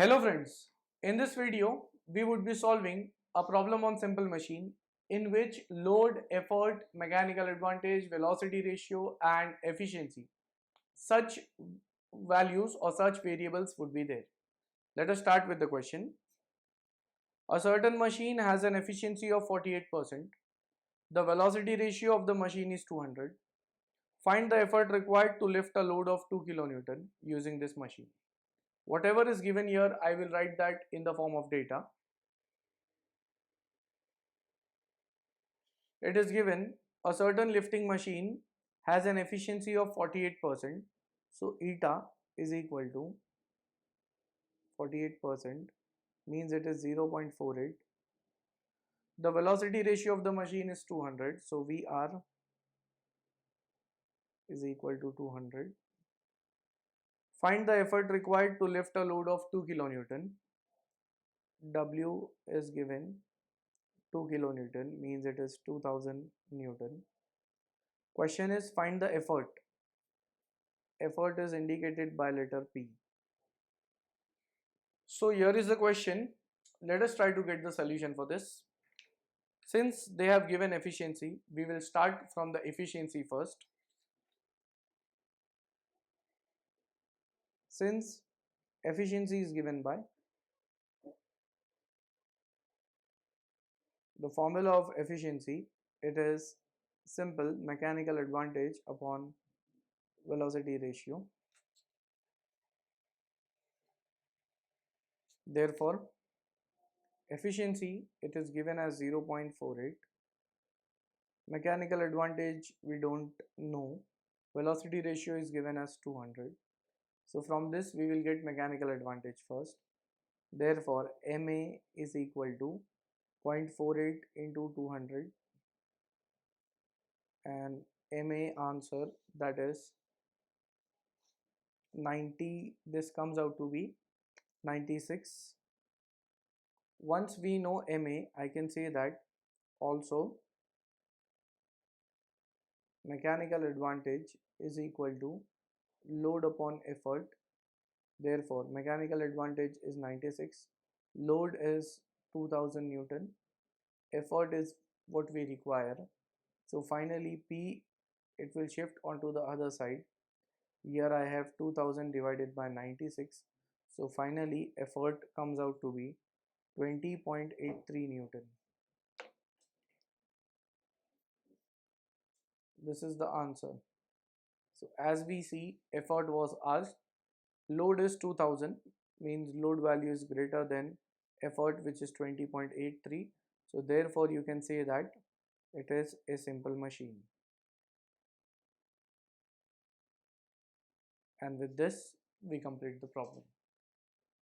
Hello friends, in this video we would be solving a problem on simple machine in which load, effort, mechanical advantage, velocity ratio and efficiency, such values or such variables would be there. Let us start with the question. A certain machine has an efficiency of 48%. The velocity ratio of the machine is 200. Find the effort required to lift a load of 2 kilonewton using this machine. Whatever is given here, I will write that in the form of data. It is given a certain lifting machine has an efficiency of 48%. So eta is equal to 48% means it is 0.48. The velocity ratio of the machine is 200. So VR is equal to 200. Find the effort required to lift a load of 2 kilonewton. W is given 2 kilonewton means it is 2000 newton. Question is find the effort. Effort is indicated by letter P. So here is the question. Let us try to get the solution for this. Since they have given efficiency, we will start from the efficiency first. Since efficiency is given by the formula of efficiency, it is simple mechanical advantage upon velocity ratio. Therefore, efficiency it is given as 0.48. Mechanical advantage we don't know. Velocity ratio is given as 200. So from this we will get mechanical advantage first. Therefore, MA is equal to 0.48 into 200 and MA answer that is 90. This comes out to be 96. Once we know MA, I can say that also mechanical advantage is equal to load upon effort. Therefore, mechanical advantage is 96, load is 2000 newton, effort is what we require. So finally P it will shift onto the other side. Here I have 2000 divided by 96. So finally effort comes out to be 20.83 newton. This is the answer. So as we see, effort was asked, load is 2000 means load value is greater than effort which is 20.83. So therefore you can say that it is a simple machine. And with this we complete the problem.